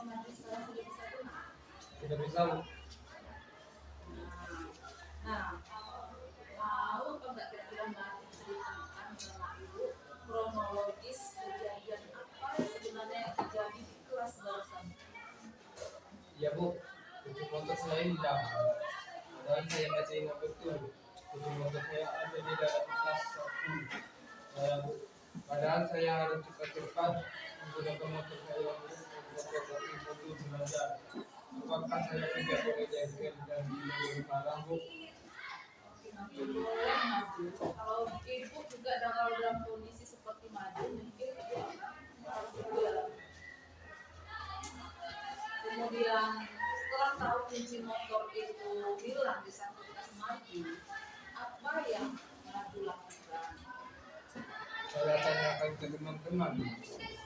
maju sekarang sudah bisa tunai? Tidak bisa, Bu. Nah, tahu apa enggak kira-kira Mbak ceritakan sama Ibu kronologis kejadian apa yang sebenarnya terjadi di kelas barusan? Ya, Bu. Kunci motor saya hilang. Padahal saya masih ingat betul. Kunci motor saya ada di dalam tas saku saya, Bu. Padahal saya harus cepat-cepat menggunakan motor saya untuk membuat betul belajar. Apakah saya tidak boleh jengkel dan tidak marah, Bu? Boleh maju. Kalau Ibu juga dalam kondisi seperti maju, mungkin Ibu akan harus juga. Kemudian setelah tahu kunci motor itu hilang di saat kita maju, apa yang maju lakukan? Saya tanyakan ke teman-teman,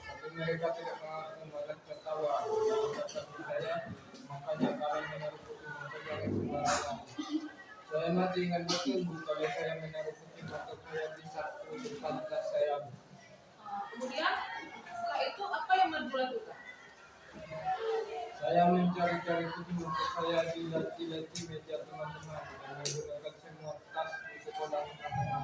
tapi mereka tidak malah tertawa. Kata saya, makanya kalian menaruh kunci motor jangan sembarangan. Saya masih ingat betul, Bu, kalau saya menaruh kunci motor saya di saku depan tas saya, Bu. Kemudian setelah itu apa yang maju lakukan? Saya mencari-cari kunci motor saya di lati-lati meja teman-teman dan menggunakan semua tas di sekolah teman-teman.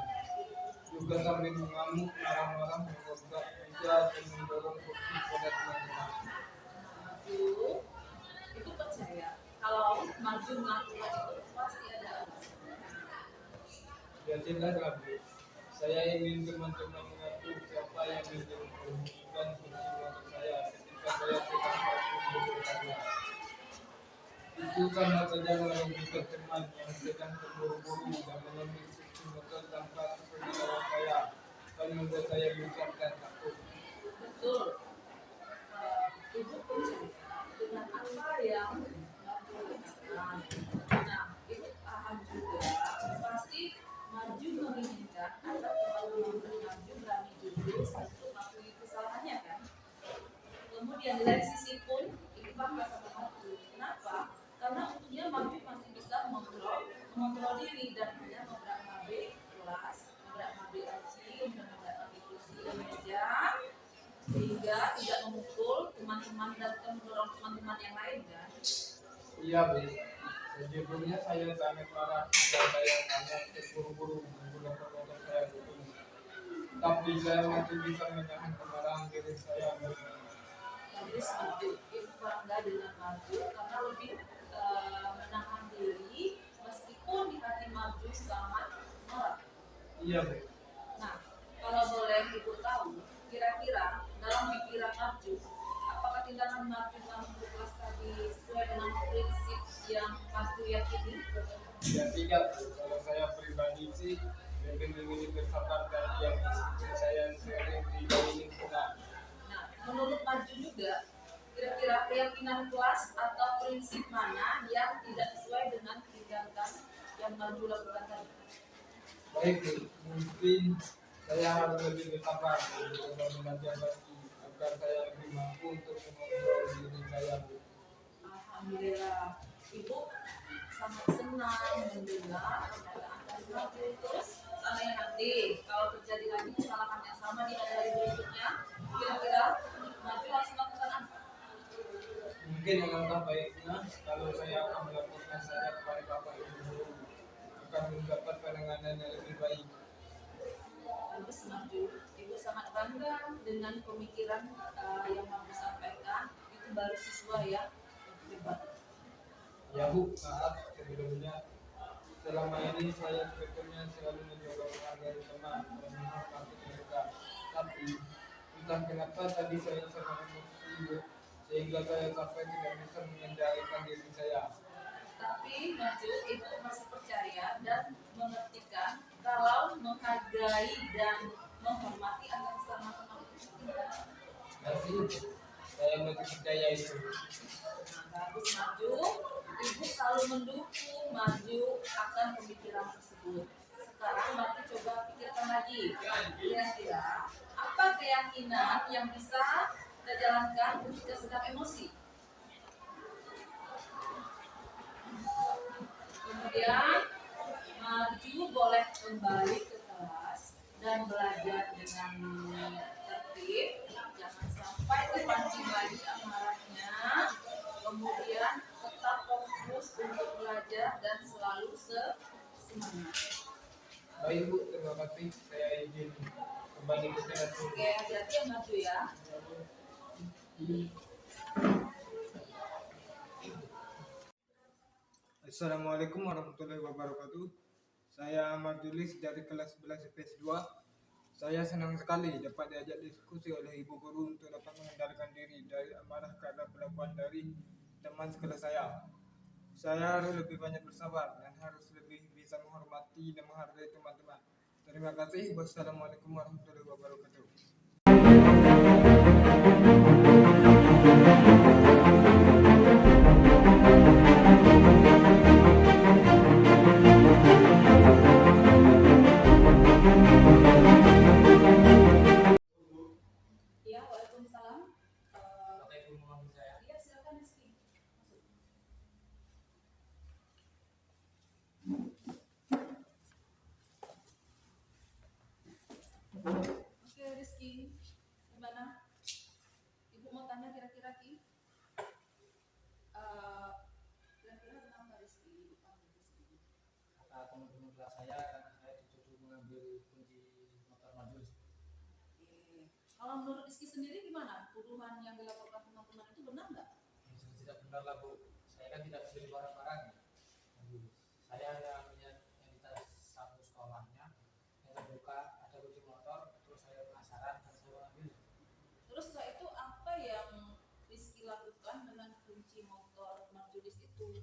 Juga sambil mengamuk marah-marah menggobrak meja dan mendorong kursi pada teman-teman. Itu percaya kalau maju melakukan itu pasti ada. Ya jelas lah, Bu. Saya ingin teman-teman mengatur siapa yang menyembunyikan kunci motor saya ketika saya sedang bertanya. Itu sama saja merugikan teman yang sedang terburu-buru dan mengambil kunci motor tanpa sepengetahuan saya dan membuat saya gusar dan takut. Betul. Ibu percaya dengan apa yang maju lakukan. Nah, itu paham juga. Pasti maju menginginkan atau kalau maju berani jujur untuk mengakui kesalahannya kan. Kemudian dari sisi pun itu bangga sama maju. Kenapa? Karena untungnya maju masih bisa mengontrol diri dan hanya membrak-abrik kelas, membrak-abrik aji, membrak-abrik kursi dan meja, sehingga tidak memukul teman-teman dan mendorong teman-teman yang lain kan. Iya, Bu. Sejujurnya saya sangat marah dan saya sangat terburu-buru menggunakan motor saya itu. Tapi saya masih bisa menahan kemarahan diri saya, Bu. Jadi setuju itu bangga dengan maju karena lebih menahan diri meskipun di hati maju sangat marah. Iya, Bu. Nah, kalau boleh ibu tahu, kira-kira dalam pikiran maju, apakah tindakan maju dalam tugas tadi sesuai dengan prinsip yang maju yakini? Ya tidak, Bu. Kalau saya pribadi sih lebih memilih bersabar dan diam meskipun saya sering dikelilingi kurang. Nah, menurut maju juga, kira-kira keyakinan kelas atau prinsip mana yang tidak sesuai dengan tindakan yang maju lakukan tadi? Baik, Bu. Mungkin saya harus lebih bersabar untuk belajar lagi agar saya lebih mampu untuk mengontrol diri saya, Bu. Alhamdulillah, Ibu sangat senang mendengar pernyataan dari maju. Terus seandainya nanti kalau terjadi lagi kesalahan yang sama di hari berikutnya, kira-kira maju langsung lakukan apa? Mungkin alangkah baiknya kalau saya akan melaporkan saya kepada Bapak Ibu guru akan mendapat penanganan yang lebih baik. Bagus maju. Ibu sangat bangga dengan pemikiran yang maju sampaikan. Itu baru siswa ya, hebat. Ya, Bu, maaf sebelumnya. Selama ini saya sebetulnya selalu mencoba menghargai teman dan menghormati mereka. Tapi entah kenapa tadi saya sangat emosi, Bu, sehingga saya sampai tidak bisa mengendalikan diri saya. Tapi maju ibu masih percaya dan mengertikan kalau menghargai dan menghormati akan keselamatan manusia. Masih, saya masih percaya itu. Bagus maju, ibu selalu mendukung maju akan pemikiran tersebut. Sekarang maju coba pikirkan lagi, kira-kira apa keyakinan yang bisa kita jalankan ketika sedang emosi. Kemudian maju boleh kembali ke kelas dan belajar dengan tertib, jangan sampai terpancing lagi amarahnya. kasih. Saya izin kembali ke kelas dulu. Oke, hati-hati yang maju ya. Assalamualaikum warahmatullahi wabarakatuh. Saya Ahmad Julis dari kelas 11 IPS 2. Saya senang sekali dapat diajak diskusi oleh ibu guru untuk dapat menghindarkan diri dari amarah karena perlakuan dari teman sekelas saya. Saya harus lebih banyak bersabar dan harus lebih bisa menghormati dan menghargai teman-teman. Terima kasih. Wassalamualaikum warahmatullahi wabarakatuh. Ya, waalaikumsalam. Pakai ilmu mengambil saya. Ya, silakan Rizky. Masuk. Oke, Rizky, gimana? Ibu mau tanya kira-kira Ki? Kira-kira kenapa Rizky dipanggil Rizky? Kata teman-teman kelas saya karena saya dituduh mengambil kunci motor Majul. Oke. Kalau menurut Rizky sendiri gimana? Tuduhan yang dilaporkan teman-teman itu benar nggak? Tidak benar lah Bu. Saya kan tidak beli barang-barang. Saya hanya melihat yang di tas saku sekolahnya yang terbuka ada kunci motor, terus saya penasaran dan saya ambil. Terus setelah itu apa yang Rizky lakukan dengan kunci motor Marjulis itu?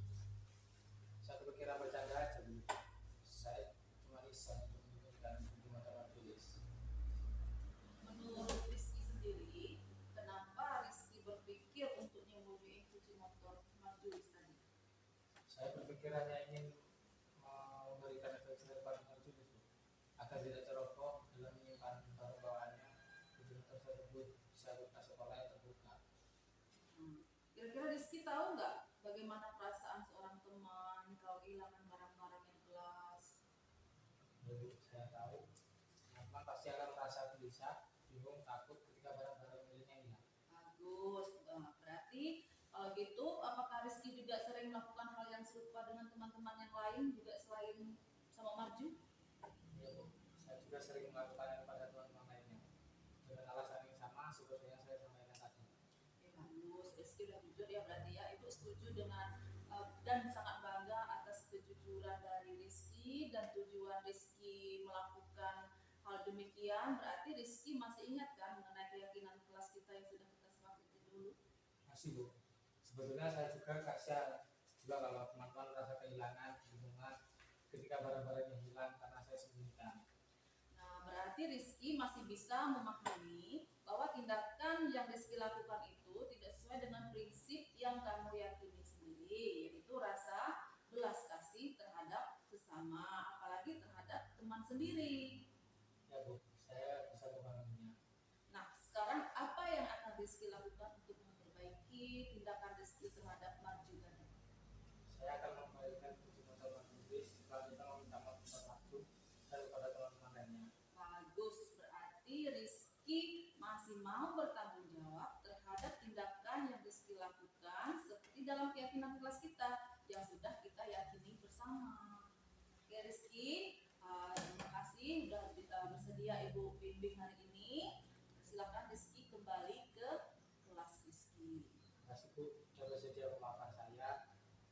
Saya berkira bercanda aja Bu. Saya cuma iseng untuk memberikan kunci motor Majul. Menurut Rizky sendiri, kenapa Rizky berpikir untuk nyembunyiin kunci motor Marjulis tadi? Saya berpikir hanya ingin memberikan efek jerah pada Majul agar tidak ceroboh dalam menyimpan barang bawaannya. Kunci motor tersebut saya buka sekolah yang terbuka. Kira-kira Rizky tahu nggak bagaimana perasaan seorang teman kalau kehilangan barang-barang yang kelas? Lalu saya tahu, teman pasti akan merasa gelisah, bingung, takut ketika barang-barang miliknya hilang. Bagus. Berarti kalau gitu, apakah Rizky juga sering melakukan hal yang serupa dengan teman-teman yang lain juga selain sama Marju? Ya Bu, saya juga sering melakukannya pada teman-teman lainnya dengan alasan yang sama seperti yang saya sampaikan tadi. Bagus, Rizky udah jujur ya berarti ya. Ibu setuju dengan dan sangat bangga atas kejujuran dari Rizky dan tujuan Rizky melakukan hal demikian. Berarti Rizky masih ingat kan mengenai keyakinan kelas kita yang sudah kita sepakati dulu? Masih Bu, sebetulnya saya juga kasihan juga kalau teman-teman merasa kehilangan, bingungan ketika barang-barangnya hilang karena saya sembunyikan. Nah, berarti Rizky masih bisa memahami bahwa tindakan yang Rizky lakukan itu tidak sesuai dengan prinsip yang kamu yakini sendiri, yaitu rasa belas kasih terhadap sesama, apalagi terhadap teman sendiri. Ya Bu, saya bisa memahaminya. Nah, sekarang apa yang akan Rizky lakukan untuk memperbaiki tindakan Rizky terhadap Marju tadi? Saya akan memberikan kunci motor Majul, selanjutnya meminta maaf kepada Majul dan kepada teman-teman lainnya. Bagus, berarti Rizky masih mau bertanggung jawab terhadap tindakan yang Rizky lakukan seperti dalam keyakinan kelas kita yang sudah kita yakini bersama. Oke Rizky, terima kasih sudah bersedia Ibu bimbing hari ini. Silakan Rizky kembali ke kelas Rizky. Terima kasih Bu, sudah bersedia memaafkan saya.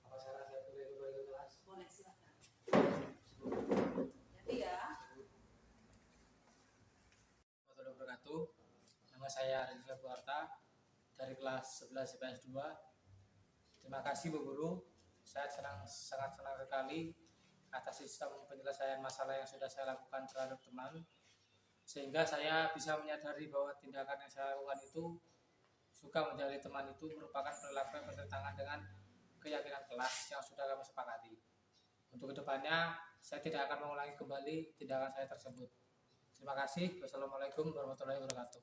Apa sekarang saya boleh kembali ke kelas? Boleh silakan. Jadi ya. Warahmatullahi wabarakatuh. Nama saya Rizal Buarta dari kelas 11 IPS 2. Terima kasih Bu Guru. Saya sangat senang sekali atas sistem penyelesaian masalah yang sudah saya lakukan terhadap teman, sehingga saya bisa menyadari bahwa tindakan yang saya lakukan itu suka menjadi teman itu merupakan perilaku yang bertentangan dengan keyakinan kelas yang sudah kami sepakati. Untuk kedepannya, saya tidak akan mengulangi kembali tindakan saya tersebut. Terima kasih. Wassalamualaikum warahmatullahi wabarakatuh.